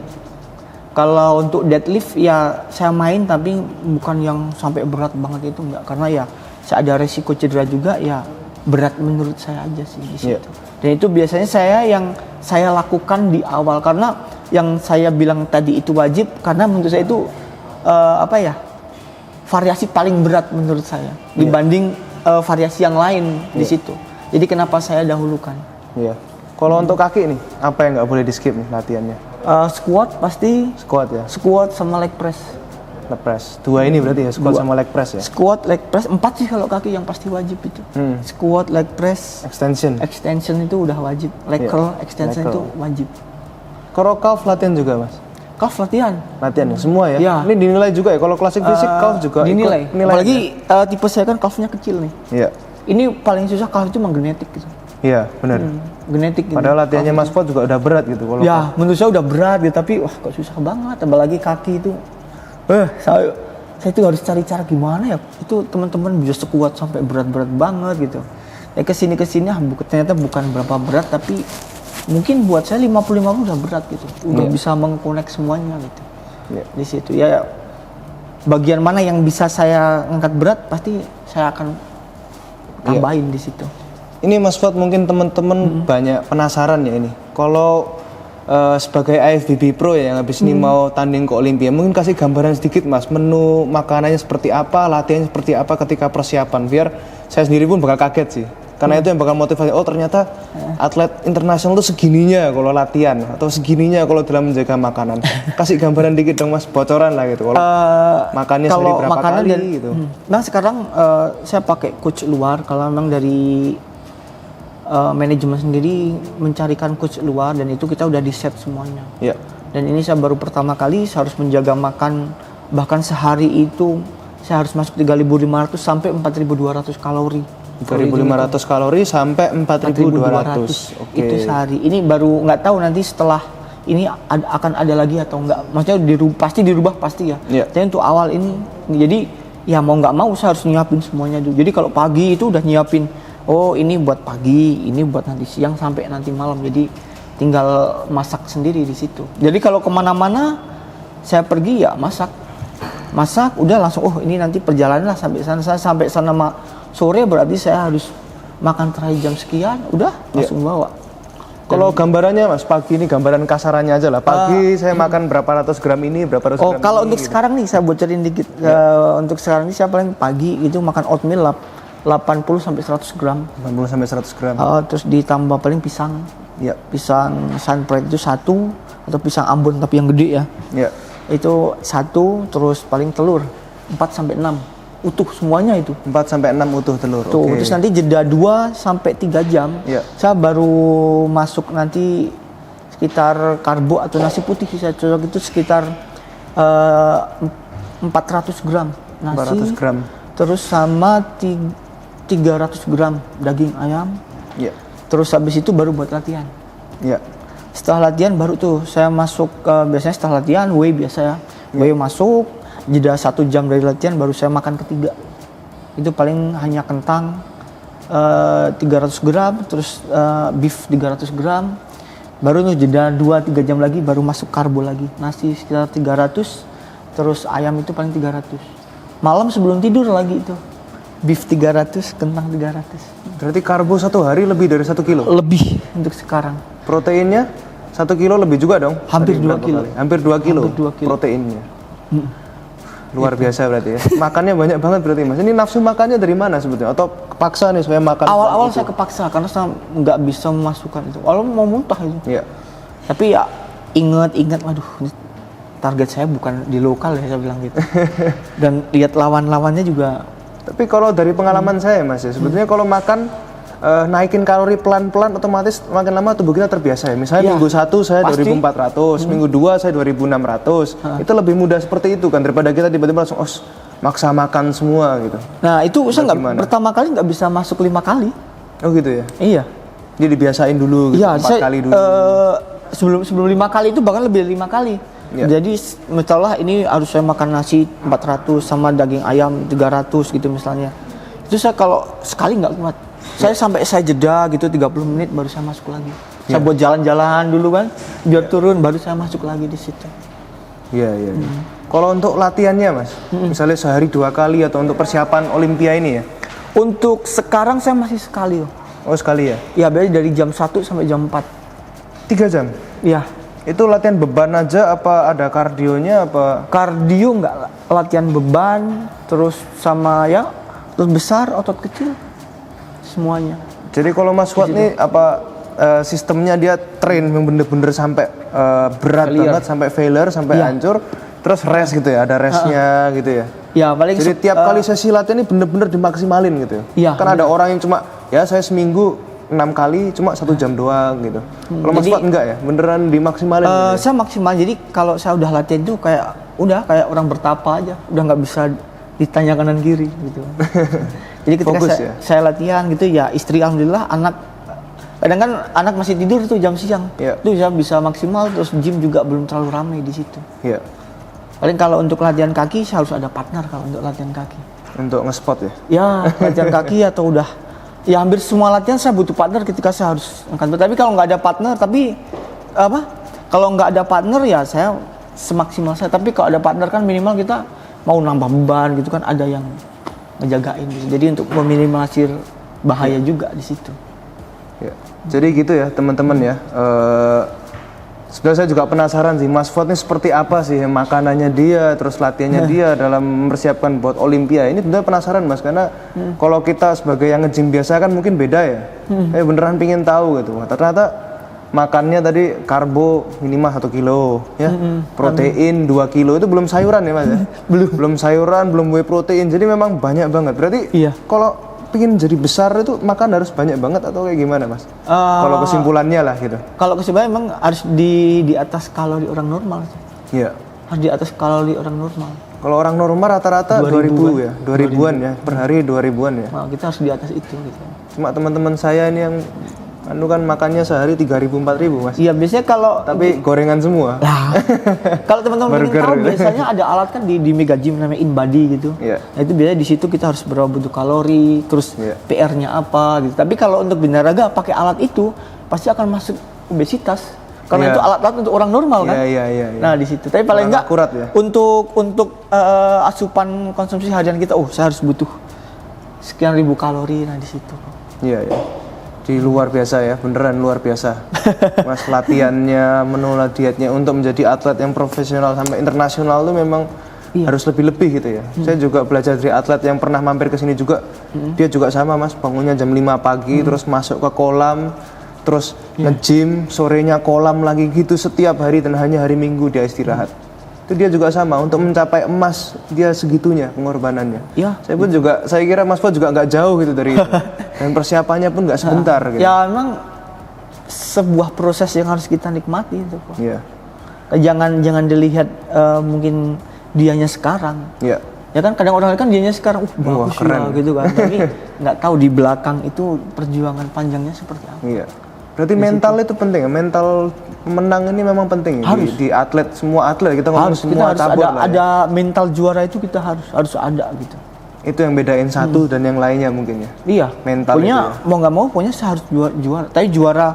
Kalau untuk deadlift ya saya main tapi bukan yang sampai berat banget itu enggak, karena ya saya ada resiko cedera juga, ya berat menurut saya aja sih di situ. Dan itu biasanya saya lakukan di awal, karena yang saya bilang tadi itu wajib karena menurut saya itu variasi paling berat menurut saya dibanding variasi yang lain di situ. Jadi kenapa saya dahulukan? Iya. Kalau untuk kaki nih, apa yang nggak boleh di skip nih latihannya? Squat pasti. Squat ya. Squat sama leg press. Leg press. Dua ini berarti ya, squat sama leg press ya. Squat, leg press, 4 sih kalau kaki yang pasti wajib itu. Squat, leg press, extension. Extension itu udah wajib. Leg curl, extension leg itu curl. wajib. Kalau calf latihan juga mas? Calf latihan. Latihan ya, semua ya? Ya. Ini dinilai juga ya, kalau klasik fisik calf juga dinilai. Ikut nilai. Apalagi tipe saya kan calfnya kecil nih. Iya. Ini paling susah calf itu magnetik gitu. Iya, benar. Genetik gitu. Padahal latihannya Mas Fuad juga udah berat gitu kalau ya, menurut saya udah berat gitu, tapi wah kok susah banget, apalagi kaki itu. Saya itu harus cari cara gimana ya. Itu teman-teman bisa sekuat sampai berat-berat banget gitu. Ya kesini ternyata bukan berapa berat, tapi mungkin buat saya 50-50 udah berat gitu. Udah bisa mengkonek semuanya gitu. Di situ ya bagian mana yang bisa saya angkat berat pasti saya akan tambahin di situ. Ini Mas Fuad mungkin teman-teman banyak penasaran ya ini. Kalau sebagai IFBB Pro ya yang habis ini mau tanding ke Olympia, mungkin kasih gambaran sedikit Mas, menu makanannya seperti apa, latihannya seperti apa ketika persiapan, biar saya sendiri pun bakal kaget sih. Karena itu yang bakal motivasi, oh ternyata atlet internasional tuh segininya kalau latihan, atau segininya kalau dalam menjaga makanan. Kasih gambaran dikit dong Mas, bocoran lah gitu. Kalau makannya sehari berapa kali gitu. Nah sekarang saya pakai coach luar, kalau memang dari manajemen sendiri mencarikan coach luar, dan itu kita udah di set semuanya. Iya. Dan ini saya baru pertama kali saya harus menjaga makan, bahkan sehari itu saya harus masuk 3.500 sampai 4.200 kalori. 3.500 kalori sampai 4.200. Oke. Itu sehari. Ini baru nggak tahu nanti setelah ini akan ada lagi atau enggak. Maksudnya pasti dirubah pasti ya. Yeah. Tapi untuk awal ini jadi ya mau nggak mau saya harus nyiapin semuanya dulu. Jadi kalau pagi itu udah nyiapin, oh ini buat pagi, ini buat nanti siang sampai nanti malam. Jadi tinggal masak sendiri di situ. Jadi kalau kemana-mana saya pergi ya masak udah langsung, oh ini nanti perjalanan lah sampai sana. Saya sampai sana sore berarti saya harus makan terakhir jam sekian, udah langsung bawa. Kalau gambarannya Mas, pagi ini gambaran kasarannya aja lah. Pagi saya makan berapa ratus gram ini, berapa ratus gram kalau ini, untuk gitu. sekarang nih saya bocorin dikit. Untuk sekarang ini saya paling pagi itu makan oatmeal 80 sampai 100 gram. 80 sampai 100 gram. Terus ditambah paling pisang. Ya. Pisang sunbread itu 1, atau pisang Ambon tapi yang gede ya. Ya. Itu 1, terus paling telur 4 sampai 6 utuh semuanya itu. 4 sampai 6 utuh telur. Tuh, terus nanti jeda 2 sampai 3 jam. Ya. Saya baru masuk nanti sekitar karbo atau nasi putih saya cocok itu sekitar 400 gram nasi. 400 gram. Terus sama 300 gram daging ayam. Ya. Terus habis itu baru buat latihan. Ya. Setelah latihan baru tuh saya masuk biasanya setelah latihan whey biasa ya. Whey masuk, jeda 1 jam dari latihan baru saya makan ketiga. Itu paling hanya kentang 300 gram, terus beef 300 gram. Baru tuh jeda 2-3 jam lagi baru masuk karbo lagi. Nasi sekitar 300, terus ayam itu paling 300. Malam sebelum tidur lagi itu. Beef 300, kentang 300. Berarti karbo 1 hari lebih dari 1 kilo? Lebih untuk sekarang. Proteinnya 1 kilo lebih juga dong? Hampir 2 kilo. Hampir 2 kilo, Hampir 2 kilo. proteinnya. Luar biasa berarti ya. Makannya banyak banget berarti Mas. Ini nafsu makannya dari mana sebetulnya? Atau kepaksa nih supaya makan? Awal-awal saya kepaksa karena saya nggak bisa memasukkan itu. Walau mau muntah itu. Iya. Tapi ya ingat, waduh, target saya bukan di lokal ya, saya bilang gitu. Dan lihat lawan-lawannya juga. Tapi kalau dari pengalaman saya Mas ya, sebetulnya kalau makan naikin kalori pelan-pelan otomatis makin lama tubuh kita terbiasa ya. Misalnya minggu 1 saya pasti. 2400, minggu 2 saya 2600. Itu lebih mudah seperti itu kan daripada kita tiba-tiba langsung maksa makan semua gitu. Nah, itu saya pertama kali nggak bisa masuk 5 kali. Oh gitu ya? Iya. Jadi dibiasain dulu gitu, iya, 4 kali dulu. Sebelum 5 kali itu bahkan lebih dari 5 kali. Ya. Jadi misalnya ini harus saya makan nasi 400 sama daging ayam 300 gitu misalnya. Itu saya kalau sekali nggak kuat. Saya jeda gitu 30 menit baru saya masuk lagi. Saya buat jalan-jalan dulu kan, biar turun baru saya masuk lagi di situ. Iya. Kalau untuk latihannya Mas, misalnya sehari 2 kali atau untuk persiapan Olimpiade ini ya? Untuk sekarang saya masih sekali. Oh sekali ya? Ya biasanya dari jam 1 sampai jam 4. 3 jam? Iya. Itu latihan beban aja apa ada kardionya apa? Kardio nggak, latihan beban, terus sama ya, terus besar, otot kecil, semuanya. Jadi kalau Mas Fuad nih apa sistemnya dia train yang bener-bener sampai berat banget sampai failure sampai hancur, terus rest gitu ya, ada restnya gitu ya? Ya paling. Jadi tiap kali sesi latihan ini bener-bener dimaksimalin gitu ya? Iya. Kan ada orang yang cuma ya saya seminggu 6 kali cuma 1 jam doang gitu. Kalau Mas Fuad enggak ya? Beneran dimaksimalin gitu ya? Saya maksimal, jadi kalau saya udah latihan tuh kayak orang bertapa aja, udah nggak bisa ditanya kanan kiri gitu. Jadi ketika saya latihan gitu ya, istri alhamdulillah, anak kadang kan anak masih tidur tuh jam siang, itu saya bisa maksimal, terus gym juga belum terlalu ramai di situ. Iya. Paling kalau untuk latihan kaki saya harus ada partner kalau untuk latihan kaki. Untuk nge-spot ya? Ya, latihan kaki atau udah ya hampir semua latihan saya butuh partner ketika saya harus angkat berat. Tapi kalau nggak ada partner, kalau nggak ada partner ya saya semaksimal saya. Tapi kalau ada partner kan minimal kita mau nambah beban gitu kan, ada yang ngejagain gitu. Jadi untuk meminimalisir bahaya juga di situ. Ya. Jadi gitu ya teman-teman ya. Sebenarnya saya juga penasaran sih Mas Fuad ini seperti apa sih makanannya dia, terus latihannya dia dalam mempersiapkan buat Olimpiade. Ini sebenarnya penasaran Mas, karena kalau kita sebagai yang nge-gym biasa kan mungkin beda ya. Saya beneran pingin tahu gitu. Ternyata makannya tadi karbo minimal 1 kilo ya, protein 2 kilo, itu belum sayuran ya Mas ya? belum sayuran, belum whey protein, jadi memang banyak banget. Berarti kalau pengen jadi besar itu makan harus banyak banget atau kayak gimana Mas? Kalau kesimpulannya lah gitu. Kalau kesimpulannya memang harus di atas kalori orang normal. Iya. Harus di atas kalori orang normal. Kalau orang normal rata-rata 2000 ya, 2000-an ya, per hari 2000-an ya. Nah, kita harus di atas itu gitu. Cuma teman-teman saya ini yang kan makannya sehari 3.000 4.000 Mas. Iya, biasanya kalau tapi gorengan semua. Nah, kalau teman-teman ingin tahu biasanya ada alat kan di Mega Gym namanya InBody gitu. Nah, itu biasanya di situ kita harus berapa butuh kalori, terus PR-nya apa gitu. Tapi kalau untuk binaraga pakai alat itu pasti akan masuk obesitas. Karena itu alat-alat untuk orang normal kan. Iya. Nah, di situ. Tapi paling enggak akurat ya. Untuk asupan konsumsi harian kita, saya harus butuh sekian ribu kalori, nah di situ. Iya. Di luar biasa ya, beneran luar biasa. Mas latihannya, menu dietnya untuk menjadi atlet yang profesional sampai internasional tuh memang harus lebih-lebih gitu ya. Saya juga belajar dari atlet yang pernah mampir ke sini juga. Dia juga sama Mas, bangunnya jam 5 pagi terus masuk ke kolam, terus nge-gym, sorenya kolam lagi gitu setiap hari dan hanya hari Minggu dia istirahat. Itu dia juga sama, untuk mencapai emas dia segitunya pengorbanannya. Saya kira Mas Fuad juga nggak jauh gitu dari itu. Dan persiapannya pun nggak sebentar gitu. Ya memang sebuah proses yang harus kita nikmati itu kok. Iya. Jangan dilihat mungkin dianya sekarang. Iya. Ya kan kadang orang kan dianya sekarang bagus keren gitu kan. Tapi nggak tahu di belakang itu perjuangan panjangnya seperti apa. Iya. Berarti mental itu penting ya, mental pemenang ini memang penting di atlet, semua atlet kita ngomong semua cabur lah. Ada mental juara itu kita harus ada gitu. Itu yang bedain satu dan yang lainnya mungkin ya. Iya. Mental punya itu ya. Mau nggak mau punya saya harus juara. Tapi juara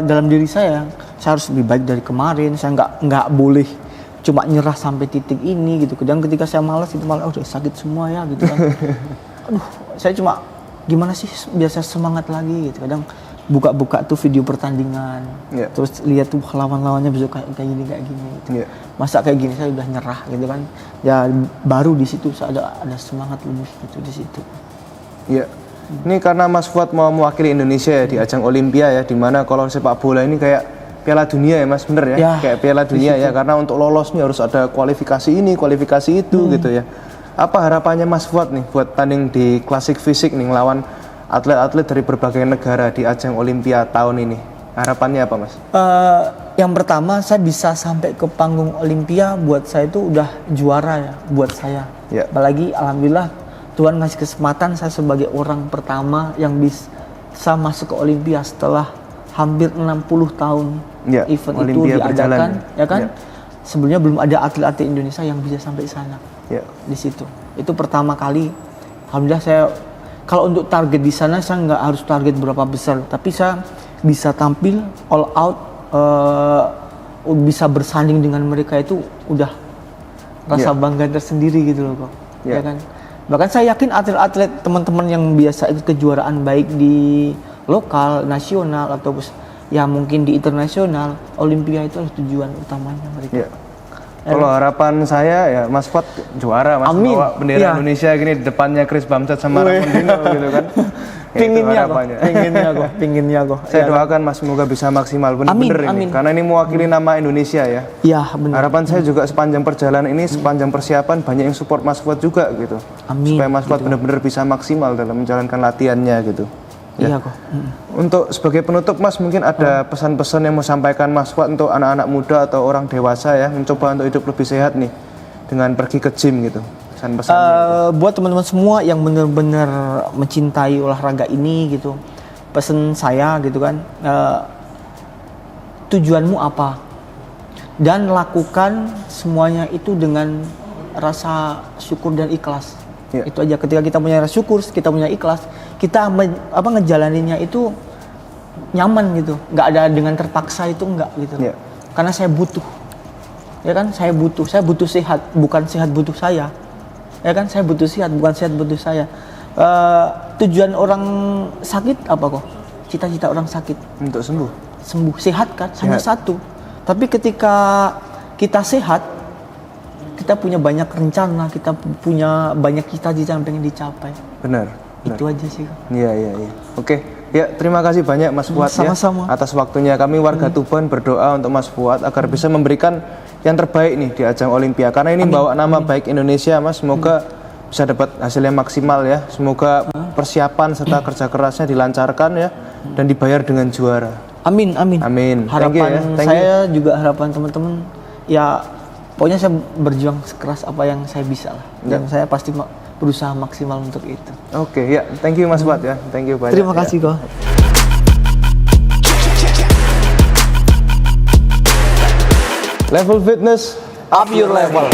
dalam diri saya harus lebih baik dari kemarin. Saya nggak boleh cuma nyerah sampai titik ini gitu. Kadang ketika saya malas itu malah udah sakit semua ya gitu kan. Aduh, saya cuma gimana sih biasa semangat lagi gitu. Kadang buka-buka tuh video pertandingan, terus lihat tuh lawan-lawannya bisa kayak gini gitu. Masa kayak gini saya udah nyerah gitu kan. Ya baru di situ saya ada semangat lebih gitu di situ. Iya. Ini karena Mas Fuad mau mewakili Indonesia ya di ajang Olimpiade ya, dimana kalau sepak bola ini kayak Piala Dunia ya Mas, bener ya? Kayak Piala Dunia ya, karena untuk lolos nih harus ada kualifikasi ini, kualifikasi itu gitu ya. Apa harapannya Mas Fuad nih buat tanding di klasik fisik nih lawan atlet-atlet dari berbagai negara di ajang Olimpiade tahun ini? Harapannya apa Mas? Yang pertama saya bisa sampai ke panggung Olimpiade buat saya itu udah juara ya buat saya. Apalagi alhamdulillah Tuhan ngasih kesempatan saya sebagai orang pertama yang bisa masuk ke Olimpiade setelah hampir 60 tahun event Olimpiade itu diadakan ya kan. Sebelumnya belum ada atlet-atlet Indonesia yang bisa sampai sana. Di situ. Itu pertama kali alhamdulillah saya kalau untuk target di sana saya nggak harus target berapa besar, tapi saya bisa tampil all out, bisa bersanding dengan mereka itu udah rasa bangga tersendiri gitu loh kok. Ya kan. Bahkan saya yakin atlet-atlet teman-teman yang biasa ikut kejuaraan baik di lokal, nasional atau ya mungkin di internasional, Olimpiade itu adalah tujuan utamanya mereka. Kalau harapan saya ya Mas Fuad juara, Mas, Amin. bawa bendera Indonesia gini di depannya Chris Bamsat sama Ramon Dino gitu kan. Pinginnya kok. Saya doakan Mas semoga bisa maksimal bener-bener ini. Karena ini mewakili nama Indonesia ya. Iya, benar. Harapan saya juga sepanjang perjalanan ini, sepanjang persiapan banyak yang support Mas Fuad juga gitu. Amin. Supaya Mas Fuad benar-benar bisa maksimal dalam menjalankan latihannya gitu. Iya kok. Untuk sebagai penutup Mas, mungkin ada pesan-pesan yang mau sampaikan Mas Fuad untuk anak-anak muda atau orang dewasa ya, mencoba untuk hidup lebih sehat nih dengan pergi ke gym gitu. Pesan-pesannya. Buat teman-teman semua yang benar-benar mencintai olahraga ini gitu, pesan saya gitu kan, tujuanmu apa? Dan lakukan semuanya itu dengan rasa syukur dan ikhlas. Itu aja. Ketika kita punya rasa syukur, kita punya ikhlas, kita ngejalaninnya itu nyaman gitu, nggak ada dengan terpaksa itu enggak gitu. Karena saya butuh, ya kan, saya butuh sehat, bukan sehat butuh saya, ya kan, saya butuh sehat, bukan sehat butuh saya. Tujuan orang sakit apa kok? Cita-cita orang sakit untuk sembuh, sehat kan, hanya satu. Tapi ketika kita sehat, kita punya banyak rencana, kita punya banyak cita-cita yang pengen dicapai. Benar. Itu aja sih. Iya. Oke. Ya, terima kasih banyak Mas Fuad ya atas waktunya. Kami warga Tuban berdoa untuk Mas Fuad agar bisa memberikan yang terbaik nih di ajang Olimpiade. Karena ini bawa nama baik Indonesia, Mas. Semoga bisa dapat hasil yang maksimal ya. Semoga persiapan serta kerja kerasnya dilancarkan ya dan dibayar dengan juara. Amin. Harapan saya juga harapan teman-teman ya, pokoknya saya berjuang sekeras apa yang saya bisa lah. Dan saya pasti berusaha maksimal untuk itu. Oke, ya, thank you Mas Fuad ya. Thank you banyak. Terima kasih kok. Level Fitness, up your level.